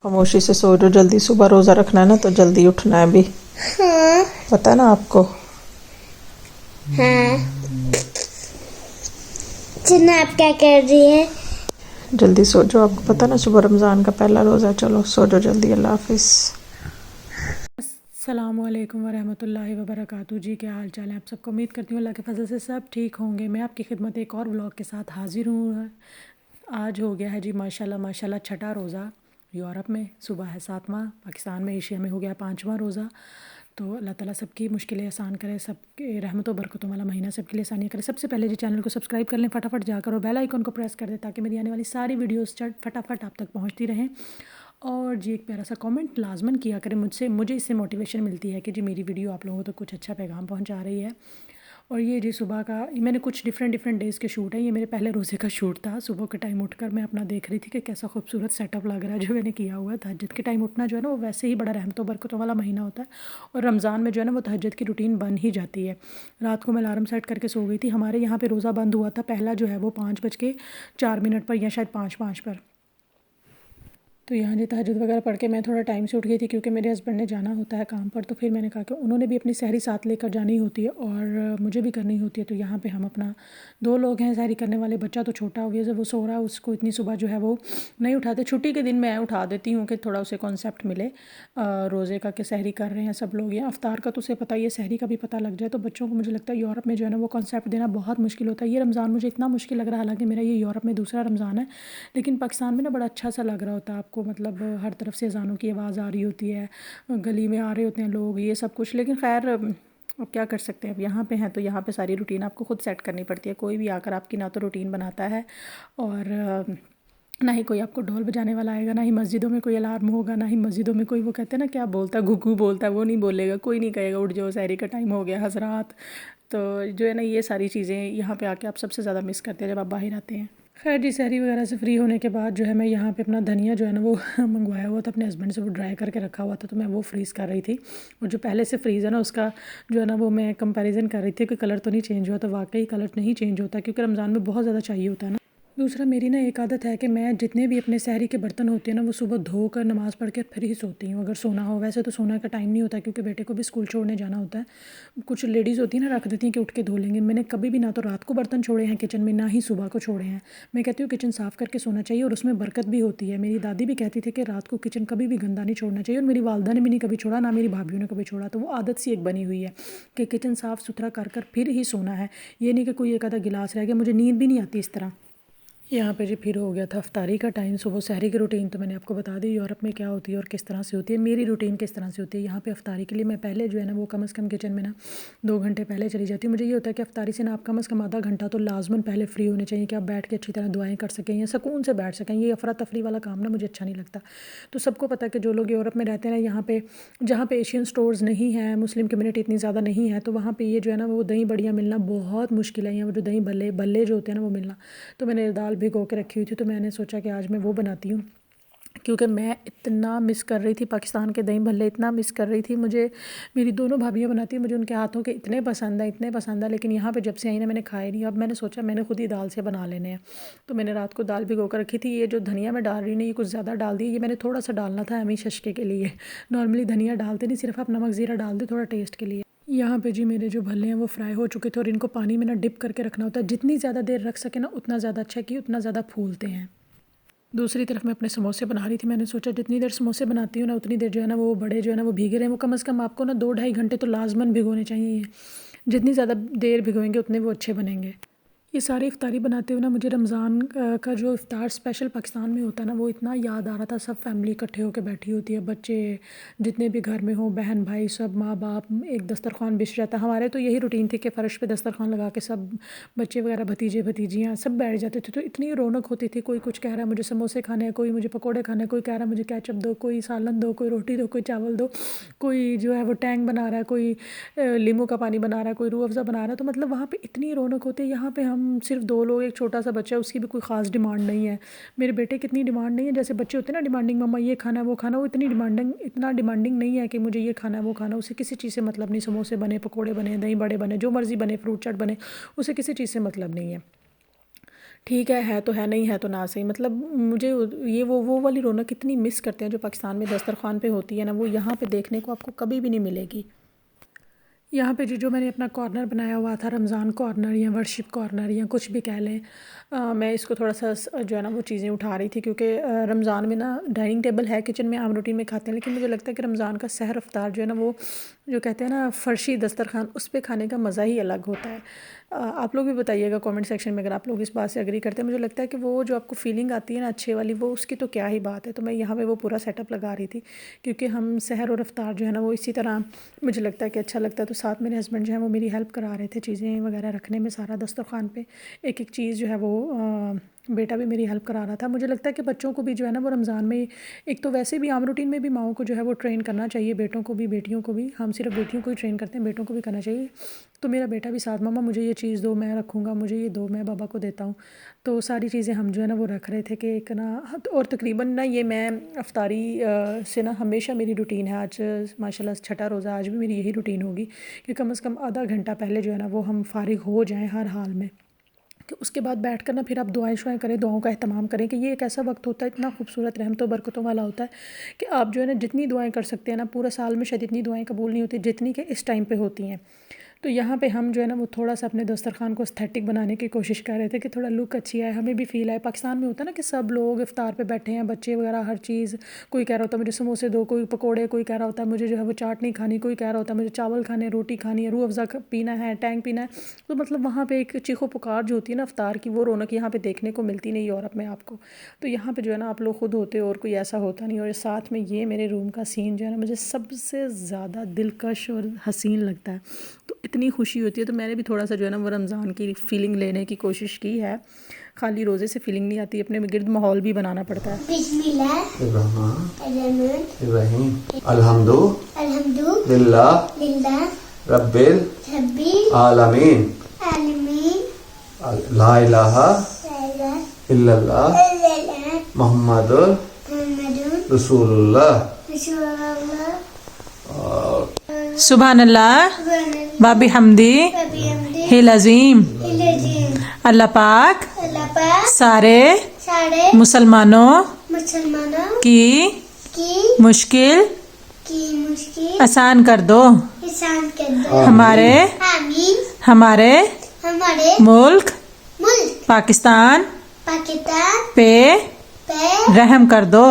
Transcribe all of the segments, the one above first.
खामोशी से सो जो, जल्दी सुबह रोज़ा रखना है ना तो जल्दी उठना है अभी। हाँ पता है ना आपको। हाँ। चन्ना आप क्या कर रही है? जल्दी सो जो, आपको पता है ना सुबह रमज़ान का पहला रोज़ा है। चलो सो जो जल्दी। अल्लाह हाफिज़। अस्सलामुअलैकुम वरहमतुल्लाहि वबरकातुहू जी। क्या हाल चाल है आप सबको? उम्मीद करती हूँ अल्लाह के फजल से सब ठीक होंगे। मैं आपकी खिदमत एक और व्लॉग के साथ हाजिर हूँ। आज हो गया है जी माशाल्लाह माशाल्लाह छठा रोज़ा। यूरोप में सुबह है 7वां, पाकिस्तान में एशिया में हो गया 5वां रोज़ा। तो अल्लाह ताला सबकी मुश्किलें आसान करे, सबके रहमतों बरकतों वाला महीना सबके लिए आसानियाँ करे। सबसे पहले जी चैनल को सब्सक्राइब कर लें फटाफट जाकर, और बेल आइकन को प्रेस कर दें ताकि मेरी आने वाली सारी वीडियोस फटाफट आप तक पहुंचती रहें। और जी एक प्यारा सा कमेंट लाजमन किया करें मुझे इससे मोटिवेशन मिलती है कि जी मेरी वीडियो आप लोगों तक कुछ अच्छा पैगाम पहुंचा रही है। और ये जी सुबह का मैंने कुछ डिफरेंट डेज़ के शूट हैं। ये मेरे पहले रोज़े का शूट था। सुबह के टाइम उठकर मैं अपना देख रही थी कि कैसा खूबसूरत सेटअप लग रहा है जो मैंने किया हुआ है। तहज्जुद के टाइम उठना जो है ना वो वैसे ही बड़ा रहमतों बरकतों वाला महीना होता है। और रमज़ान में जो है ना वो तहज्जुद की रूटीन बन ही जाती है। रात को मैं अलार्म सेट करके सो गई थी। हमारे यहाँ पे रोज़ा बंद हुआ था पहला जो है वो 5:04 पर या शायद 5:05 पर। तो यहाँ जी तहज्जुद वगैरह पढ़ के मैं थोड़ा टाइम से उठ गई थी क्योंकि मेरे हस्बैंड ने जाना होता है काम पर। तो फिर मैंने कहा कि उन्होंने भी अपनी सहरी साथ लेकर जानी होती है और मुझे भी करनी होती है। तो यहाँ पे हम अपना 2 लोग हैं सहरी करने वाले। बच्चा तो छोटा हो गया, जब वो सो रहा है उसको इतनी सुबह जो है वो नहीं उठाते। छुट्टी के दिन मैं उठा देती हूँ कि थोड़ा उसे कॉन्सेप्ट मिले रोज़े का कि सहरी कर रहे हैं सब लोग। या अफ्तार का तो उसे पता ही है, सहरी का भी पता लग जाए। तो बच्चों को मुझे लगता है यूरोप में जो है ना वो कॉन्सेप्ट देना बहुत मुश्किल होता है। ये रमज़ान मुझे इतना मुश्किल लग रहा है, हालांकि मेरा ये यूरोप में दूसरा रमज़ान है, लेकिन पाकिस्तान में ना बड़ा अच्छा सा लग रहा होता है आपको। मतलब हर तरफ से अज़ानों की आवाज़ आ रही होती है, गली में आ रहे होते हैं लोग, ये सब कुछ। लेकिन खैर अब क्या कर सकते हैं, अब यहाँ पे हैं तो यहाँ पे सारी रूटीन आपको खुद सेट करनी पड़ती है। कोई भी आकर आपकी ना तो रूटीन बनाता है और ना ही कोई आपको ढोल बजाने वाला आएगा, ना ही मस्जिदों में कोई अलार्म होगा, ना ही मस्जिदों में कोई वो कहते हैं ना क्या बोलता है, घुघू बोलता है, वो नहीं बोलेगा। कोई नहीं कहेगा उठ जाओ सहरी का टाइम हो गया हज़रात। तो जो है ना ये सारी चीज़ें यहाँ पे आके आप सबसे ज़्यादा मिस करते हैं जब आप बाहर आते हैं। खैर जी सहरी वगैरह से फ्री होने के बाद जो है मैं यहाँ पे अपना धनिया जो है ना वो मंगवाया हुआ था अपने हस्बैंड से, वो ड्राई करके रखा हुआ था तो मैं वो फ्रीज़ कर रही थी। और जो पहले से फ्रीज़ है ना उसका जो है ना वो मैं कंपैरिजन कर रही थी कि कलर तो नहीं चेंज हुआ। तो वाकई कलर नहीं चेंज होता क्योंकि रमज़ान में बहुत ज़्यादा चाहिए होता है ना। दूसरा मेरी ना एक आदत है कि मैं जितने भी अपने सहरी के बर्तन होते हैं ना वो सुबह धोकर नमाज़ पढ़ के फिर ही सोती हूँ, अगर सोना हो। वैसे तो सोना का टाइम नहीं होता क्योंकि बेटे को भी स्कूल छोड़ने जाना होता है। कुछ लेडीज़ होती है ना रख देती हैं कि उठ के धो लेंगे। मैंने कभी भी ना तो रात को बर्तन छोड़े हैं किचन में, ना ही सुबह को छोड़े हैं। मैं कहती हूँ किचन साफ़ करके सोना चाहिए और उसमें बरकत भी होती है। मेरी दादी भी कहती थी कि रात को किचन कभी भी गंदा नहीं छोड़ना चाहिए, और मेरी वालदा ने भी नहीं कभी छोड़ा, ना मेरी भाभीयों ने कभी छोड़ा। तो वो आदत सी एक बनी हुई है कि किचन साफ़ सुथरा कर फिर ही सोना है। ये नहीं कि कोई एक आधा गिलास रह गया। मुझे नींद भी नहीं आती इस तरह। यहाँ पे जी फिर हो गया था अफ्तारी का टाइम। सुबह सहरी की रूटीन तो मैंने आपको बता दी यूरोप में क्या होती है और किस तरह से होती है। मेरी रूटीन किस तरह से होती है यहाँ पे अफ्तारी के लिए मैं पहले जो है ना वो कम से कम किचन में ना 2 घंटे पहले चली जाती हूँ। मुझे ये होता है कि अफ्तारी से ना आप कम से कम आधा घंटा तो लाजमन पहले फ्री होने चाहिए कि आप बैठ के अच्छी तरह दुआएं कर सकें या सुकून से बैठ सकें। ये अफरा तफरी वाला काम ना मुझे अच्छा नहीं लगता। तो सबको पता है कि जो लोग यूरोप में रहते हैं यहाँ पे, जहाँ पे एशियन स्टोर्स नहीं है, मुस्लिम कम्युनिटी इतनी ज़्यादा नहीं है, तो वहाँ पे ये जो है ना वो दही बड़ियाँ मिलना बहुत मुश्किल है। यहाँ जो दही भल्ले भल्ले जो होते हैं ना वो मिलना। तो मैंने दाल भिगो के रखी हुई थी तो मैंने सोचा कि आज मैं वो बनाती हूँ, क्योंकि मैं इतना मिस कर रही थी पाकिस्तान के दही भल्ले, इतना मिस कर रही थी। मुझे मेरी दोनों भाभियाँ बनाती हैं, मुझे उनके हाथों के इतने पसंद है, इतने पसंद है। लेकिन यहाँ पे जब से आई ना मैंने खाए नहीं। अब मैंने सोचा मैंने खुद ही दाल से बना लेने हैं। तो मैंने रात को दाल भिगो कर रखी थी। ये जो धनिया मैं डाल रही हूँ ये कुछ ज़्यादा डाल दी। ये मैंने थोड़ा सा डालना था अमी शशके के लिए। नॉर्मली धनिया डालते नहीं, सिर्फ आप नमक ज़ीरा डाल दो थोड़ा टेस्ट के लिए। यहाँ पे जी मेरे जो भल्ले हैं वो फ्राई हो चुके थे और इनको पानी में ना डिप करके रखना होता है। जितनी ज़्यादा देर रख सके ना उतना ज़्यादा अच्छा, कि उतना ज़्यादा फूलते हैं। दूसरी तरफ मैं अपने समोसे बना रही थी। मैंने सोचा जितनी देर समोसे बनाती हूँ ना उतनी देर जो है ना वो बड़े जो है ना वो भीगे रहे। वो कम से कम आपको ना 2-2.5 घंटे तो लाजमन भिगोने चाहिए। जितनी ज़्यादा देर भिगोएंगे उतने वो अच्छे बनेंगे। ये सारी इफ्तारी बनाते हुए ना मुझे रमज़ान का जो इफ्तार स्पेशल पाकिस्तान में होता है ना वो इतना याद आ रहा था। सब फैमिली इकट्ठे होकर बैठी होती है, बच्चे जितने भी घर में हो, बहन भाई सब, माँ बाप, एक दस्तरखान बिछ जाता है। हमारे तो यही रूटीन थी कि फ़र्श पे दस्तरखान लगा के सब बच्चे वगैरह भतीजे भतीजियाँ सब बैठ जाते थे। तो इतनी रौनक होती थी। कोई कुछ कह रहा है मुझे समोसे खाने हैं, कोई मुझे पकौड़े खाने हैं, कोई कह रहा है मुझे केचप दो, कोई सालन दो, कोई रोटी दो, कोई चावल दो, कोई जो है वो टैंग बना रहा है, कोई नींबू का पानी बना रहा है, कोई रूह अफ़ज़ा बना रहा है। तो मतलब वहाँ पे इतनी रौनक होती है। यहाँ पे हम सिर्फ 2 लोग, एक छोटा सा बच्चा है, उसकी भी कोई ख़ास डिमांड नहीं है। मेरे बेटे की इतनी डिमांड नहीं है। जैसे बच्चे होते हैं ना डिमांडिंग, मम्मा ये खाना है वो खाना, वो इतना डिमांडिंग नहीं है कि मुझे ये खाना है वो खाना। उसे किसी चीज़ से मतलब नहीं। समोसे बने, पकौड़े बने, दही बड़े बने, जो मर्ज़ी बने, फ्रूट चाट बने, उसे किसी चीज़ से मतलब नहीं है। ठीक है तो है, नहीं है तो ना सही। मतलब मुझे ये वो वाली रौनक कितनी मिस करते हैं जो पाकिस्तान में दस्तरखान पे होती है ना, वो यहाँ पे देखने को आपको कभी भी नहीं मिलेगी। यहाँ पे जो मैंने अपना कॉर्नर बनाया हुआ था, रमज़ान कॉर्नर या वर्शिप कॉर्नर या कुछ भी कह लें, मैं इसको थोड़ा सा जो है ना वो चीज़ें उठा रही थी, क्योंकि रमज़ान में ना डाइनिंग टेबल है किचन में, आम रूटीन में खाते हैं, लेकिन मुझे लगता है कि रमज़ान का सहर अफ्तार जो है ना वो जो कहते हैं ना फर्शी दस्तरखान, उस पे खाने का मज़ा ही अलग होता है। आप लोग भी बताइएगा कमेंट सेक्शन में अगर आप लोग इस बात से एग्री करते हैं। मुझे लगता है कि वो जो आपको फीलिंग आती है ना अच्छे वाली, वो उसकी तो क्या ही बात है। तो मैं यहाँ पे वो पूरा सेटअप लगा रही थी, क्योंकि हम सहर और अफ्तार जो है ना वो इसी तरह मुझे लगता है कि अच्छा लगता है। तो साथ मेरे हस्बैंड जो है वो मेरी हेल्प करा रहे थे चीज़ें वगैरह रखने में, सारा दस्तरखान पे एक एक चीज़ जो है वो बेटा भी मेरी हेल्प करा रहा था। मुझे लगता है कि बच्चों को भी जो है ना वो रमज़ान में, एक तो वैसे भी आम रूटीन में भी माओं को जो है वो ट्रेन करना चाहिए, बेटों को भी बेटियों को भी। हम सिर्फ बेटियों को ही ट्रेन करते हैं, बेटों को भी करना चाहिए। तो मेरा बेटा भी साथ, मम्मा मुझे ये चीज़ दो, मैं रखूँगा, मुझे ये दो, मैं बाबा को देता हूँ। तो सारी चीज़ें हम जो है ना वो रख रहे थे कि एक ना, और तकरीबन ना ये मैं अफ्तारी से ना हमेशा मेरी रूटीन है। आज माशाल्लाह छठा रोज़ा, आज भी मेरी यही रूटीन होगी कि कम से कम आधा घंटा पहले जो है ना वो हम फारिग हो जाएं हर हाल में, कि उसके बाद बैठ कर ना फिर आप दुआएं शुआएं करें, दुआओं का एहतमाम करें। कि ये एक ऐसा वक्त होता है इतना खूबसूरत, रहमतों बरकतों वाला होता है कि आप जो है ना जितनी दुआएं कर सकते हैं ना, पूरा साल में शायद इतनी दुआएं कबूल नहीं होती जितनी कि इस टाइम पे होती हैं। तो यहाँ पे हम जो है ना वो थोड़ा सा अपने दस्तरखान को एस्थेटिक बनाने की कोशिश कर रहे थे कि थोड़ा लुक अच्छी आए, हमें भी फील आए। पाकिस्तान में होता है ना कि सब लोग इफ्तार पे बैठे हैं, बच्चे वगैरह हर चीज़, कोई कह रहा होता है मुझे समोसे दो, कोई पकोड़े, कोई कह रहा होता है मुझे जो है वो चाट नहीं खानी, कोई कह रहा होता है मुझे चावल खाने, रोटी खानी है, रूह अफ़ज़ा पीना है, टैंक पीना है। तो मतलब वहाँ पे एक चीखो पुकार जो होती है ना इफ्तार की, वो रौनक यहाँ पे देखने को मिलती नहीं यूरोप में आपको। तो यहाँ पे जो है ना आप लोग खुद होते हो और कोई ऐसा होता नहीं। और साथ में ये मेरे रूम का सीन जो है ना मुझे सबसे ज़्यादा दिलकश और हसीन लगता है, तो इतनी खुशी होती है। तो मैंने भी थोड़ा सा जो है ना वो रमज़ान की फीलिंग लेने की कोशिश की है। खाली रोज़े से फीलिंग नहीं आती, अपने गिर्द माहौल भी बनाना पड़ता है। बिस्मिल्लाह इब्राहिम अल्हम्दु लिल्लाह रब्बिल आलमीन ला इलाहा इल्लल्लाह मुहम्मदुर रसूलुल्लाह। सुभान अल्लाह बाबी हमदी हिल अजीम। अल्लाह पाक सारे मुसलमानों की मुश्किल आसान कर दो। हमारे मुल्क पाकिस्तान पे रहम कर दो।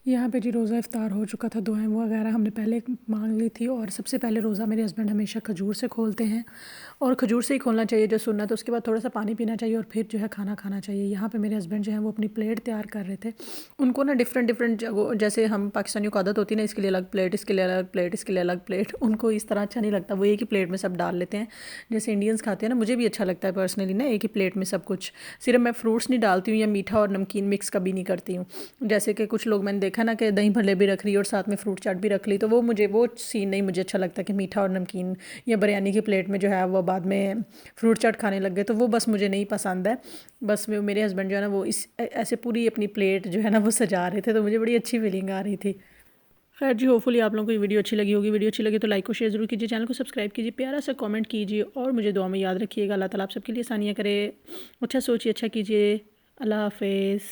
यहाँ पे जी रोज़ा इफ्तार हो चुका था, दुआएं वगैरह हमने पहले मांग ली थी। और सबसे पहले रोज़ा मेरे हस्बैंड हमेशा खजूर से खोलते हैं, और खजूर से ही खोलना चाहिए जो सुन्नत है। उसके बाद थोड़ा सा पानी पीना चाहिए और फिर जो है खाना खाना चाहिए। यहाँ पे मेरे हस्बैंड जो है वो अपनी प्लेट तैयार कर रहे थे। उनको ना डिफरेंट जगह, जैसे हम पाकिस्तानियों को आदत होती है ना, इसके लिए अलग प्लेट, इसके लिए अलग प्लेट, इसके लिए अलग प्लेट, उनको इस तरह अच्छा नहीं लगता। वो एक ही प्लेट में सब डाल लेते हैं जैसे इंडियंस खाते हैं ना। मुझे भी अच्छा लगता है पर्सनली ना एक ही प्लेट में सब कुछ। सिर्फ मैं फ्रूट्स नहीं डालती हूँ या मीठा और नमकीन मिक्स कभी नहीं करती हूँ। जैसे कि कुछ लोग मैंने देखा ना कि दही भल्ले भी रख रही और साथ में फ्रूट चाट भी रख ली, तो वो सीन नहीं मुझे अच्छा लगता कि मीठा और नमकीन या बिरयानी की प्लेट में जो है वो बाद में फ्रूट चाट खाने लग गए, तो वो बस मुझे नहीं पसंद है। बस मेरे हस्बैंड जो है ना वो इस ऐसे पूरी अपनी प्लेट जो है ना वो सजा रहे थे, तो मुझे बड़ी अच्छी फीलिंग आ रही थी। खैर जी, होपफुली आप लोगों को ये वीडियो अच्छी लगी होगी। वीडियो अच्छी लगी तो लाइक और शेयर जरूर कीजिए, चैनल को सब्सक्राइब कीजिए, प्यारा सा कमेंट कीजिए और मुझे दुआ में याद रखिएगा। अल्लाह ताला आप सबके लिए आसानियाँ करे। अच्छा सोचिए, अच्छा कीजिए। अल्लाह हाफिज़।